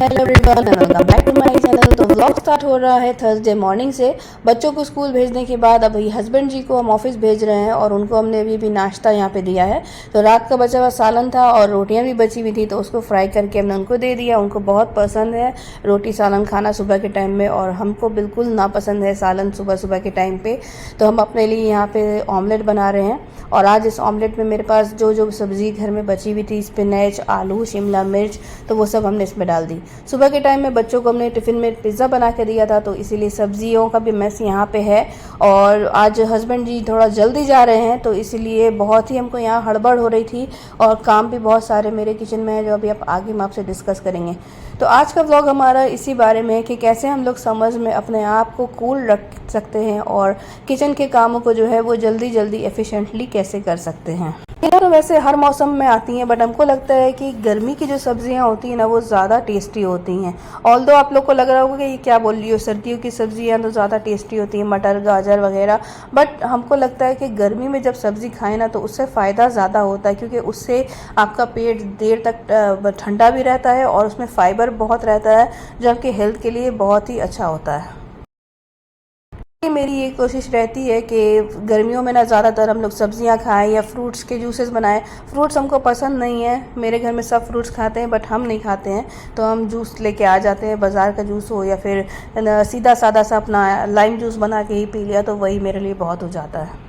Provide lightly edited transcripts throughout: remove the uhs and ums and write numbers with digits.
Hello everyone and welcome back to my channel. तो vlog start हो रहा है थर्सडे मॉर्निंग से। बच्चों को स्कूल भेजने के बाद अभी हस्बैंड जी को हम ऑफिस भेज रहे हैं और उनको हमने अभी भी नाश्ता यहाँ पे दिया है। तो रात का बचा हुआ सालन था और रोटियाँ भी बची हुई थी, तो उसको फ्राई करके हमने उनको दे दिया। उनको बहुत पसंद है रोटी सालन खाना सुबह के टाइम में, और हमको बिल्कुल नापसंद है सालन सुबह सुबह के टाइम पे। तो हम अपने लिए यहाँ पे ऑमलेट बना रहे हैं, और आज इस ऑमलेट में मेरे पास जो जो सब्ज़ी घर में बची हुई थी, स्पिनच, आलू, शिमला मिर्च, तो वो सब हमने इसमें डाल दी। सुबह के टाइम में बच्चों को हमने टिफ़िन में पिज़्ज़ा बना के दिया था, तो इसीलिए सब्जियों का भी मैस यहाँ पे है। और आज हस्बैंड जी थोड़ा जल्दी जा रहे हैं, तो इसीलिए बहुत ही हमको यहाँ हड़बड़ हो रही थी, और काम भी बहुत सारे मेरे किचन में है जो अभी आप आगे हम आपसे डिस्कस करेंगे। तो आज का व्लॉग हमारा इसी बारे में है कि कैसे हम लोग समर्स में अपने आप को कूल रख सकते हैं और किचन के कामों को जो है वो जल्दी जल्दी एफिशिएंटली कैसे कर सकते हैं। ये तो वैसे हर मौसम में आती हैं, बट हमको लगता है कि गर्मी की जो सब्जियां होती हैं ना वो ज़्यादा टेस्टी होती हैं। ऑल्दो आप लोग को लग रहा होगा कि ये क्या बोल रही हो, सर्दियों की सब्जियां तो ज़्यादा टेस्टी होती हैं, मटर, गाजर वगैरह। बट हमको लगता है कि गर्मी में जब सब्ज़ी खाएं ना तो उससे फ़ायदा ज़्यादा होता है, क्योंकि उससे आपका पेट देर तक ठंडा भी रहता है और उसमें फ़ाइबर बहुत रहता है, जो आपके हेल्थ के लिए बहुत ही अच्छा होता है। मेरी ये कोशिश रहती है कि गर्मियों में ना ज़्यादातर हम लोग सब्जियां खाएं या फ्रूट्स के जूसेस बनाएं। फ्रूट्स हमको पसंद नहीं है, मेरे घर में सब फ्रूट्स खाते हैं बट हम नहीं खाते हैं, तो हम जूस लेके आ जाते हैं, बाज़ार का जूस हो या फिर सीधा सादा सा अपना लाइम जूस बना के ही पी लिया, तो वही मेरे लिए बहुत हो जाता है।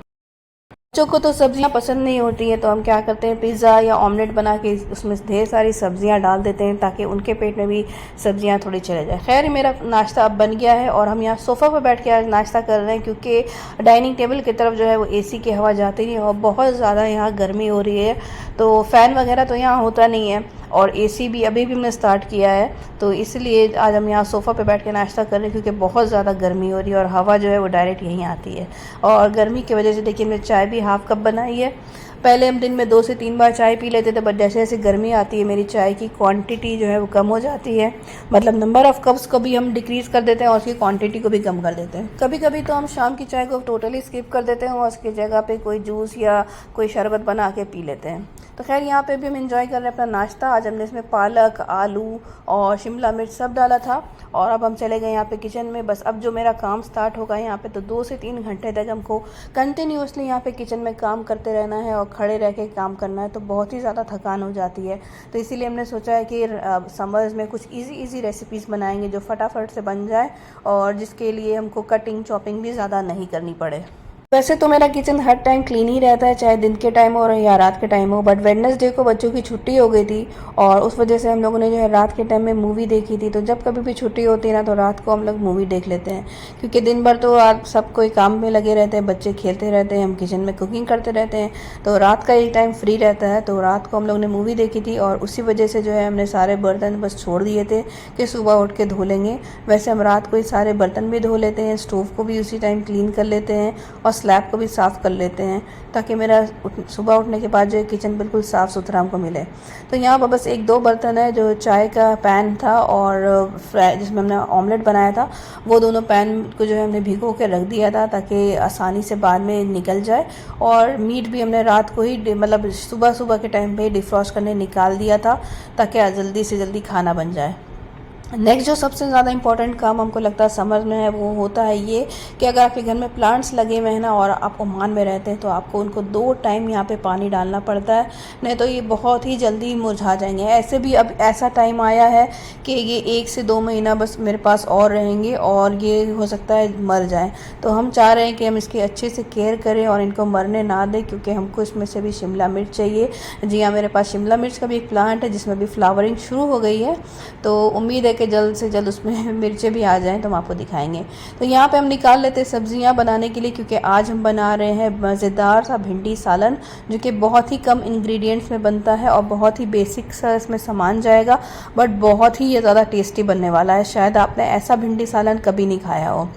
बच्चों को तो सब्जियां पसंद नहीं होती हैं, तो हम क्या करते हैं, पिज़्ज़ा या ऑमलेट बना के उसमें ढेर सारी सब्जियां डाल देते हैं ताकि उनके पेट में भी सब्जियां थोड़ी चले जाए। खैर, मेरा नाश्ता अब बन गया है और हम यहाँ सोफ़ा पर बैठ के आज नाश्ता कर रहे हैं, क्योंकि डाइनिंग टेबल की तरफ जो है वो एसी की हवा जाती नहीं है और बहुत ज़्यादा यहाँ गर्मी हो रही है। तो फ़ैन वगैरह तो यहाँ होता नहीं है, और एसी भी अभी हमने स्टार्ट किया है, तो इसलिए आज हम यहाँ सोफ़ा पे बैठ के नाश्ता कर रहे हैं, क्योंकि बहुत ज़्यादा गर्मी हो रही है और हवा जो है वो डायरेक्ट यहीं आती है। और गर्मी की वजह से देखिए मैंने चाय भी हाफ़ कप बनाई है। पहले हम दिन में 2 से 3 बार चाय पी लेते थे, बट जैसे जैसे गर्मी आती है मेरी चाय की क्वांटिटी जो है वो कम हो जाती है। मतलब नंबर ऑफ़ कप्स को भी हम डिक्रीज़ कर देते हैं और उसकी क्वांटिटी को भी कम कर देते हैं। कभी कभी तो हम शाम की चाय को टोटली स्किप कर देते हैं और उसकी जगह पे कोई जूस या कोई शरबत बना के पी लेते हैं। तो खैर, यहाँ पे भी हम एंजॉय कर रहे हैं अपना नाश्ता। आज हमने इसमें पालक, आलू और शिमला मिर्च सब डाला था, और अब हम चले गए यहाँ पे किचन में। बस अब जो मेरा काम स्टार्ट होगा यहाँ पे, तो 2 से 3 घंटे तक हमको कंटिन्यूसली यहाँ पे किचन में काम करते रहना है और खड़े रह के काम करना है, तो बहुत ही ज़्यादा थकान हो जाती है। तो इसीलिए हमने सोचा है कि समर्स में कुछ इजी रेसिपीज़ बनाएंगे जो फटाफट से बन जाए, और जिसके लिए हमको कटिंग चॉपिंग भी ज़्यादा नहीं करनी पड़े। वैसे तो मेरा किचन हर टाइम क्लीन ही रहता है, चाहे दिन के टाइम हो या रात के टाइम हो, बट वेडनेसडे को बच्चों की छुट्टी हो गई थी, और उस वजह से हम लोगों ने जो है रात के टाइम में मूवी देखी थी। तो जब कभी भी छुट्टी होती है ना, तो रात को हम लोग मूवी देख लेते हैं, क्योंकि दिन भर तो आज सब कोई काम में लगे रहते हैं, बच्चे खेलते रहते हैं, हम किचन में कुकिंग करते रहते हैं, तो रात का एक टाइम फ्री रहता है। तो रात को हम लोग ने मूवी देखी थी, और उसी वजह से जो है हमने सारे बर्तन बस छोड़ दिए थे कि सुबह उठ के धो लेंगे। वैसे हम रात को ही सारे बर्तन भी धो लेते हैं, स्टोव को भी उसी टाइम क्लीन कर लेते हैं और स्लैब को भी साफ़ कर लेते हैं, ताकि मेरा सुबह उठने के बाद जो है किचन बिल्कुल साफ़ सुथरा हमको मिले। तो यहाँ पर बस 1-2 बर्तन है, जो चाय का पैन था और जिसमें हमने ऑमलेट बनाया था, वो दोनों पैन को जो है हमने भिगो के रख दिया था ताकि आसानी से बाद में निकल जाए। और मीट भी हमने रात को ही मतलब सुबह के टाइम पे डिफ्रॉस्ट करने निकाल दिया था, ताकि जल्दी से जल्दी खाना बन जाए। नेक्स्ट जो सबसे ज़्यादा इंपॉर्टेंट काम हमको लगता है समर में है, वो होता है ये कि अगर आपके घर में प्लांट्स लगे हुए हैं ना और आप ओमान में रहते हैं, तो आपको उनको 2 टाइम यहाँ पे पानी डालना पड़ता है, नहीं तो ये बहुत ही जल्दी मुरझा जाएंगे। ऐसे भी अब ऐसा टाइम आया है कि ये 1 से 2 महीना बस मेरे पास और रहेंगे और ये हो सकता है मर जाएँ। तो हम चाह रहे हैं कि हम इसकी अच्छे से केयर करें और इनको मरने ना दें, क्योंकि हमको इसमें से भी शिमला मिर्च चाहिए। जी हाँ, मेरे पास शिमला मिर्च का भी एक प्लांट है जिसमें भी फ्लावरिंग शुरू हो गई है, तो उम्मीद है कि जल्द से जल्द उसमें मिर्चें भी आ जाएं तो हम आपको दिखाएंगे। तो यहाँ पे हम निकाल लेते हैं सब्जियाँ बनाने के लिए, क्योंकि आज हम बना रहे हैं मज़ेदार सा भिंडी सालन, जो कि बहुत ही कम इंग्रेडिएंट्स में बनता है और बहुत ही बेसिक सा इसमें सामान जाएगा, बट बहुत ही ज़्यादा टेस्टी बनने वाला है। शायद आपने ऐसा भिंडी सालन कभी नहीं खाया हो।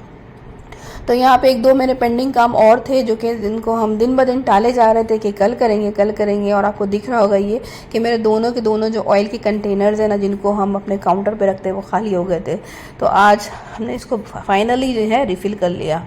तो यहाँ पे एक दो मेरे पेंडिंग काम और थे जो कि जिनको हम दिन ब दिन टाले जा रहे थे कि कल करेंगे। और आपको दिख रहा होगा ये कि मेरे दोनों के दोनों जो ऑयल के कंटेनर्स हैं ना, जिनको हम अपने काउंटर पे रखते हैं, वो खाली हो गए थे। तो आज हमने इसको फाइनली जो है रिफ़िल कर लिया।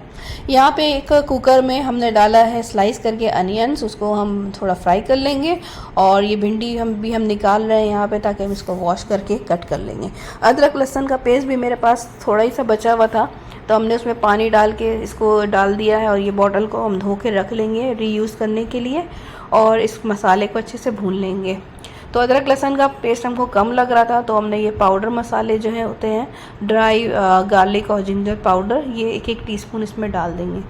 यहाँ पे एक कुकर में हमने डाला है स्लाइस करके अनियंस, उसको हम थोड़ा फ्राई कर लेंगे। और ये भिंडी हम निकाल रहे हैं यहाँ पे, ताकि हम इसको वॉश करके कट कर लेंगे। अदरक लहसुन का पेस्ट भी मेरे पास थोड़ा ही सा बचा हुआ था, तो हमने उसमें पानी डाल के इसको डाल दिया है। और ये बॉटल को हम धो के रख लेंगे रीयूज़ करने के लिए, और इस मसाले को अच्छे से भून लेंगे। तो अदरक लहसुन का पेस्ट हमको कम लग रहा था, तो हमने ये पाउडर मसाले जो है होते हैं ड्राई गार्लिक और जिंजर पाउडर, ये एक एक टीस्पून इसमें डाल देंगे।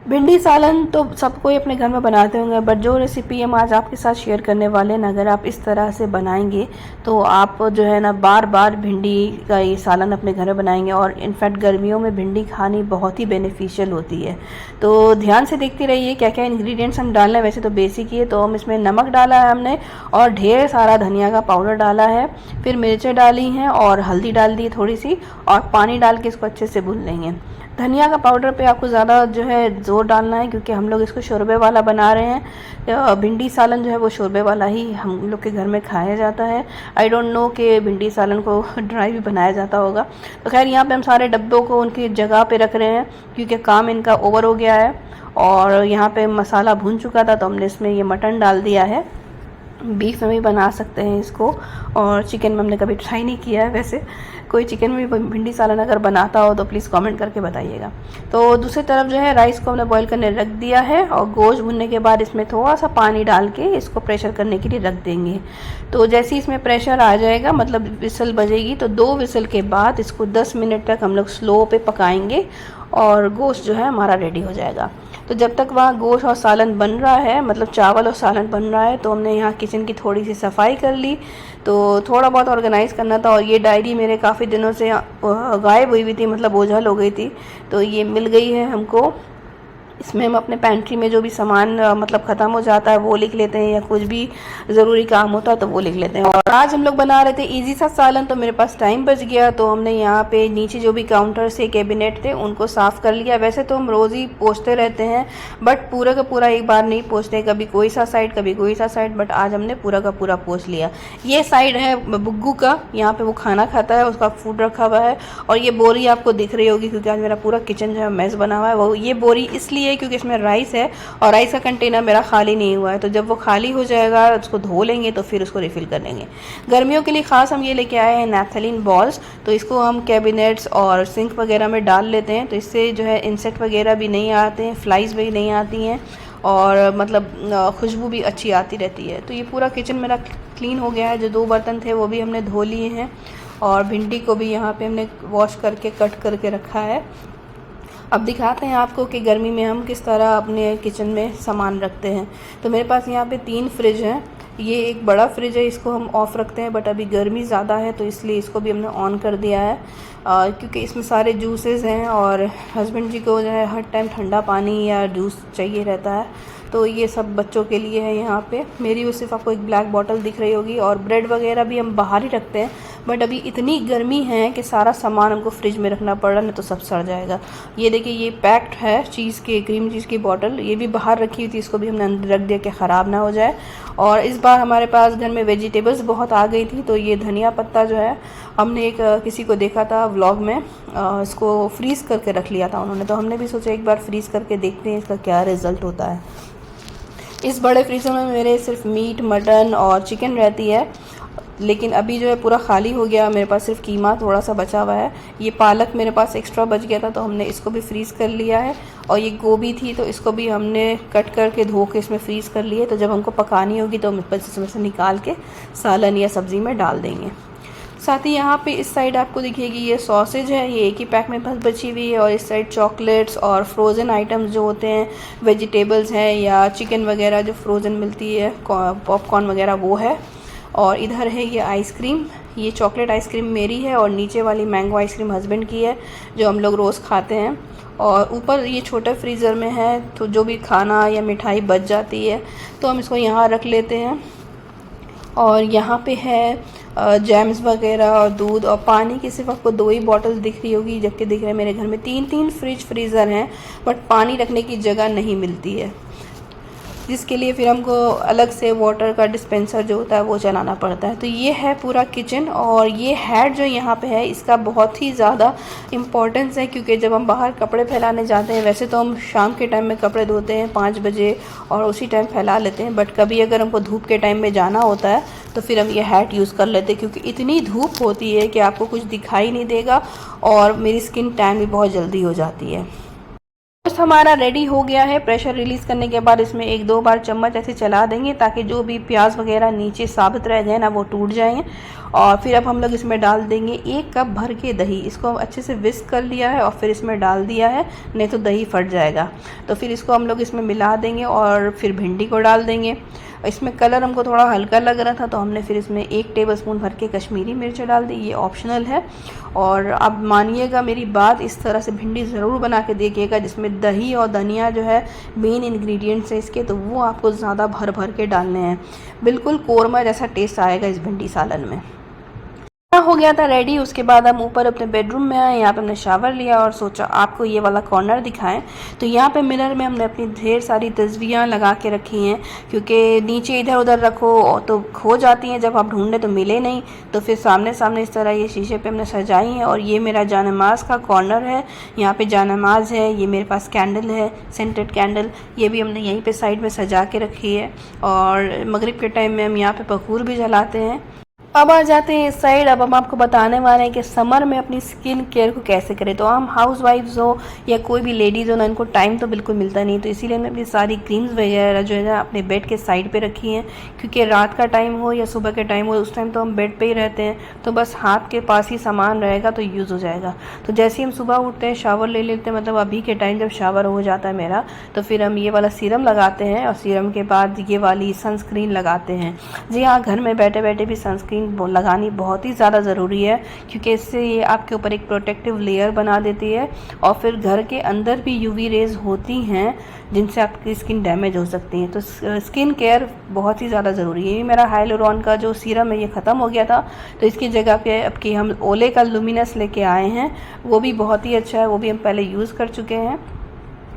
भिंडी सालन तो सब कोई अपने घर में बनाते होंगे, बट जो रेसिपी हम आज आपके साथ शेयर करने वाले हैं ना, अगर आप इस तरह से बनाएंगे तो आप जो है ना बार बार भिंडी का ये सालन अपने घर में बनाएंगे। और इनफैक्ट गर्मियों में भिंडी खानी बहुत ही बेनिफिशियल होती है। तो ध्यान से देखते रहिए क्या क्या इंग्रेडिएंट्स हम डालना है। वैसे तो बेसिक ही है। तो हम इसमें नमक डाला है हमने, और ढेर सारा धनिया का पाउडर डाला है, फिर मिर्चें डाली हैं और हल्दी डाल दी थोड़ी सी, और पानी डाल के इसको अच्छे से भून लेंगे। धनिया का पाउडर पे आपको ज़्यादा जो है ज़ोर डालना है, क्योंकि हम लोग इसको शोरबे वाला बना रहे हैं। भिंडी सालन जो है वो शोरबे वाला ही हम लोग के घर में खाया जाता है। आई डोंट नो कि भिंडी सालन को ड्राई भी बनाया जाता होगा। तो खैर यहाँ पे हम सारे डब्बों को उनकी जगह पे रख रहे हैं, क्योंकि काम इनका ओवर हो गया है। और यहाँ पे मसाला भून चुका था, तो हमने इसमें ये मटन डाल दिया है। बीफ में भी बना सकते हैं इसको, और चिकन में हमने कभी ट्राई नहीं किया है। वैसे कोई चिकन में भी भिंडी सालन अगर बनाता हो तो प्लीज़ कमेंट करके बताइएगा। तो दूसरी तरफ जो है राइस को हमने बॉईल करने रख दिया है, और गोश्त भुनने के बाद इसमें थोड़ा सा पानी डाल के इसको प्रेशर करने के लिए रख देंगे। तो जैसे ही इसमें प्रेशर आ जाएगा, मतलब विसल बजेगी, तो 2 विसल के बाद इसको 10 मिनट तक हम लोग स्लो पे पकाएंगे, और गोश्त जो है हमारा रेडी हो जाएगा। तो जब तक वहाँ गोश्त और सालन बन रहा है, मतलब चावल और सालन बन रहा है, तो हमने यहाँ किचन की थोड़ी सी सफाई कर ली। तो थोड़ा बहुत ऑर्गेनाइज़ करना था, और ये डायरी मेरे काफ़ी दिनों से गायब हुई थी, मतलब ओझल हो गई थी। तो ये मिल गई है हमको। इसमें हम अपने पेंट्री में जो भी सामान मतलब ख़त्म हो जाता है वो लिख लेते हैं, या कुछ भी ज़रूरी काम होता है तो वो लिख लेते हैं। और आज हम लोग बना रहे थे इजी सा सालन, तो मेरे पास टाइम बच गया, तो हमने यहाँ पे नीचे जो भी काउंटर से कैबिनेट थे उनको साफ़ कर लिया। वैसे तो हम रोज़ ही पोंछते रहते हैं, बट पूरा का पूरा एक बार नहीं पोंछते, कभी कोई सा साइड कभी कोई सा साइड, बट आज हमने पूरा का पूरा पोंछ लिया। ये साइड है बुग्गू का, यहाँ पर वो खाना खाता है, उसका फूड रखा हुआ है। और ये बोरी आपको दिख रही होगी, क्योंकि आज मेरा पूरा किचन जो है मेस बना हुआ है। वो ये बोरी इसलिए क्योंकि इसमें राइस है, और राइस का कंटेनर मेरा खाली नहीं हुआ है। तो जब वो खाली हो जाएगा उसको धो लेंगे, तो फिर उसको रिफ़िल कर लेंगे। गर्मियों के लिए ख़ास हम ये लेके आए हैं नैप्थलीन बॉल्स, तो इसको हम कैबिनेट्स और सिंक वगैरह में डाल लेते हैं। तो इससे जो है इंसेक्ट वगैरह भी नहीं आते हैं, फ्लाइज भी नहीं आती हैं, और मतलब खुशबू भी अच्छी आती रहती है। तो ये पूरा किचन मेरा क्लीन हो गया है। जो 2 बर्तन थे वो भी हमने धो लिए हैं, और भिंडी को भी यहाँ पे हमने वॉश करके कट करके रखा है। अब दिखाते हैं आपको कि गर्मी में हम किस तरह अपने किचन में सामान रखते हैं। तो मेरे पास यहाँ पे 3 फ्रिज हैं। ये एक बड़ा फ्रिज है, इसको हम ऑफ़ रखते हैं, बट अभी गर्मी ज़्यादा है तो इसलिए इसको भी हमने ऑन कर दिया है, क्योंकि इसमें सारे जूसेस हैं, और हस्बैंड जी को जो है हर टाइम ठंडा पानी या जूस चाहिए रहता है। तो ये सब बच्चों के लिए है यहाँ पे। मेरी वो सिर्फ आपको एक ब्लैक बॉटल दिख रही होगी, और ब्रेड वगैरह भी हम बाहर ही रखते हैं, बट अभी इतनी गर्मी है कि सारा सामान हमको फ्रिज में रखना पड़ रहा है, नहीं तो सब सड़ जाएगा। ये देखिए, ये पैक्ड है चीज़ के, क्रीम चीज़ की बॉटल, ये भी बाहर रखी हुई थी, इसको भी हमने अंदर रख दिया कि ख़राब ना हो जाए। और इस बार हमारे पास घर में वेजिटेबल्स बहुत आ गई थी, तो ये धनिया पत्ता जो है हमने एक किसी को देखा था व्लॉग में, इसको फ्रीज़ करके रख लिया था उन्होंने, तो हमने भी सोचा एक बार फ्रीज़ करके देखते हैं इसका क्या रिज़ल्ट होता है। इस बड़े फ्रीज़र में मेरे सिर्फ मीट, मटन और चिकन रहती है, लेकिन अभी जो है पूरा खाली हो गया। मेरे पास सिर्फ कीमा थोड़ा सा बचा हुआ है। ये पालक मेरे पास एक्स्ट्रा बच गया था, तो हमने इसको भी फ्रीज़ कर लिया है। और ये गोभी थी, तो इसको भी हमने कट करके धो के इसमें फ्रीज़ कर लिए, तो जब हमको पकानी होगी तो हम इसमें से निकाल के सालन या सब्ज़ी में डाल देंगे। साथ ही यहाँ पे इस साइड आपको दिखेगी ये सॉसेज है, ये एक ही पैक में बस बची हुई है। और इस साइड चॉकलेट्स और फ्रोज़न आइटम्स जो होते हैं, वेजिटेबल्स हैं या चिकन वगैरह जो फ्रोज़न मिलती है, पॉपकॉर्न वगैरह, वो है। और इधर है ये आइसक्रीम, ये चॉकलेट आइसक्रीम मेरी है, और नीचे वाली मैंगो आइसक्रीम हस्बैंड की है, जो हम लोग रोज़ खाते हैं। और ऊपर ये छोटे फ्रीज़र में है, तो जो भी खाना या मिठाई बच जाती है तो हम इसको यहाँ रख लेते हैं। और यहाँ पे है जैम्स वगैरह और दूध और पानी की सिर्फ आपको 2 ही बॉटल दिख रही होगी, जबकि दिख रहे हैं मेरे घर में 3-3 फ्रीज़र हैं, बट पानी रखने की जगह नहीं मिलती है, जिसके लिए फिर हमको अलग से वाटर का डिस्पेंसर जो होता है वो चलाना पड़ता है। तो ये है पूरा किचन। और ये हैट जो यहाँ पे है इसका बहुत ही ज़्यादा इम्पोर्टेंस है, क्योंकि जब हम बाहर कपड़े फैलाने जाते हैं, वैसे तो हम शाम के टाइम में कपड़े धोते हैं 5 बजे और उसी टाइम फैला लेते हैं, बट कभी अगर हमको धूप के टाइम में जाना होता है तो फिर हम ये हैट यूज़ कर लेते हैं, क्योंकि इतनी धूप होती है कि आपको कुछ दिखाई नहीं देगा और मेरी स्किन टैन भी बहुत जल्दी हो जाती है। टोस्ट हमारा रेडी हो गया है। प्रेशर रिलीज़ करने के बाद इसमें 1-2 बार चम्मच ऐसे चला देंगे, ताकि जो भी प्याज वगैरह नीचे साबित रह जाए ना, वो टूट जाएंगे। और फिर अब हम लोग इसमें डाल देंगे 1 कप भर के दही। इसको अच्छे से विस्क कर लिया है और फिर इसमें डाल दिया है, नहीं तो दही फट जाएगा। तो फिर इसको हम लोग इसमें मिला देंगे और फिर भिंडी को डाल देंगे। इसमें कलर हमको थोड़ा हल्का लग रहा था, तो हमने फिर इसमें 1 टेबलस्पून भर के कश्मीरी मिर्च डाल दी। ये ऑप्शनल है। और अब मानिएगा मेरी बात, इस तरह से भिंडी ज़रूर बना के देखिएगा, जिसमें दही और धनिया जो है मेन इंग्रेडिएंट्स है इसके, तो वो आपको ज़्यादा भर भर के डालने हैं। बिल्कुल कोरमा जैसा टेस्ट आएगा इस भिंडी सालन में। हो गया था रेडी। उसके बाद हम ऊपर अपने बेडरूम में आए। यहाँ पे हमने शावर लिया और सोचा आपको ये वाला कॉर्नर दिखाएं। तो यहाँ पे मिरर में हमने अपनी ढेर सारी तस्वीरें लगा के रखी हैं, क्योंकि नीचे इधर उधर रखो तो खो जाती हैं, जब आप ढूंढे तो मिले नहीं। तो फिर सामने सामने इस तरह ये शीशे पे हमने सजाई हैं। और ये मेरा जानमाज का कॉर्नर है। यहाँ पे जानमाज है, ये मेरे पास कैंडल है, सेंटेड कैंडल, ये भी हमने यहीं पर साइड में सजा के रखी है। और मगरिब के टाइम में हम यहाँ पर बखूर भी जलाते हैं। अब आ जाते हैं इस साइड। अब हम आपको बताने वाले हैं कि समर में अपनी स्किन केयर को कैसे करें। तो हम हाउस वाइफ्स हो या कोई भी लेडीज़ हो ना, इनको टाइम तो बिल्कुल मिलता नहीं, तो इसीलिए हमने अपनी सारी क्रीम्स वगैरह जो है ना अपने बेड के साइड पे रखी हैं, क्योंकि रात का टाइम हो या सुबह के टाइम हो, उस टाइम तो हम बेड पे ही रहते हैं, तो बस हाथ के पास ही सामान रहेगा तो यूज़ हो जाएगा। तो जैसे ही हम सुबह उठते हैं, शावर ले लेते हैं, मतलब अभी के टाइम जब शावर हो जाता है मेरा, तो फिर हम ये वाला सीरम लगाते हैं और सीरम के बाद ये वाली सनस्क्रीन लगाते हैं। जी हाँ, घर में बैठे बैठे भी सनस्क्रीन लगानी बहुत ही ज़्यादा ज़रूरी है, क्योंकि इससे ये आपके ऊपर एक प्रोटेक्टिव लेयर बना देती है। और फिर घर के अंदर भी यूवी रेज होती हैं, जिनसे आपकी स्किन डैमेज हो सकती है। तो स्किन केयर बहुत ही ज़्यादा ज़रूरी है। ये मेरा हाइलुरॉन का जो सीरम है ये ख़त्म हो गया था, तो इसकी जगह पे अब की हम ओले का लुमिनस लेके आए हैं। वो भी बहुत ही अच्छा है, वो भी हम पहले यूज़ कर चुके हैं।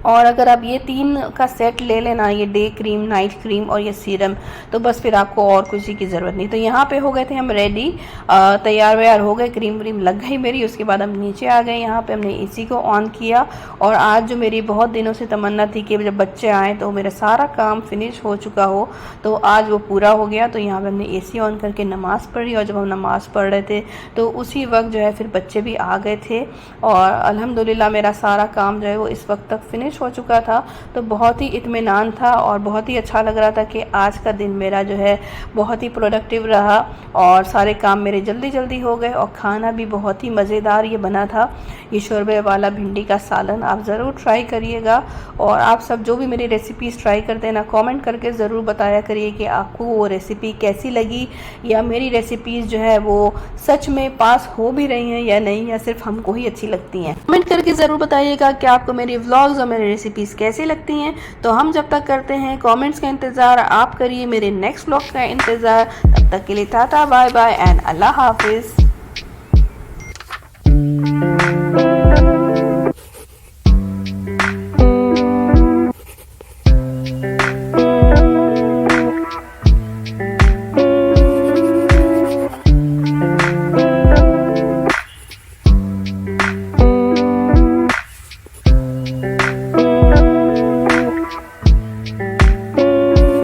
और अगर आप ये 3 का सेट ले लेना, ये डे क्रीम, नाइट क्रीम और ये सीरम, तो बस फिर आपको और किसी की ज़रूरत नहीं। तो यहाँ पे हो गए थे हम रेडी, तैयार व्यार हो गए, क्रीम व्रीम लग गई मेरी। उसके बाद हम नीचे आ गए। यहाँ पे हमने एसी को ऑन किया। और आज जो मेरी बहुत दिनों से तमन्ना थी कि जब बच्चे आएँ तो मेरा सारा काम फिनिश हो चुका हो, तो आज वो पूरा हो गया। तो यहाँ पर हमने एसी ऑन करके नमाज़ पढ़ी। और जब हम नमाज़ पढ़ रहे थे तो उसी वक्त जो है फिर बच्चे भी आ गए थे, और अल्हम्दुलिल्लाह मेरा सारा काम जो है वो इस वक्त तक फिनिश हो चुका था। तो बहुत ही इत्मीनान था और बहुत ही अच्छा लग रहा था कि आज का दिन मेरा जो है बहुत ही प्रोडक्टिव रहा और सारे काम मेरे जल्दी जल्दी हो गए। और खाना भी बहुत ही मज़ेदार ये बना था, ये शोरबे वाला भिंडी का सालन। आप ज़रूर ट्राई करिएगा। और आप सब जो भी मेरी रेसिपीज़ ट्राई करते हैं ना, कमेंट करके ज़रूर बताया करिए कि आपको वो रेसिपी कैसी लगी, या मेरी रेसिपीज़ जो है वो सच में पास हो भी रही हैं या नहीं, या सिर्फ हमको ही अच्छी लगती हैं। कमेंट करके ज़रूर बताइएगा कि आपको मेरी व्लॉग्स और मेरे रेसिपीज़ कैसी लगती हैं। तो हम जब तक करते हैं कमेंट्स का इंतज़ार, आप करिए मेरे नेक्स्ट व्लॉग का इंतज़ार। तब तक के लिए टाटा बाय बाय एंड अल्लाह हाफिज़।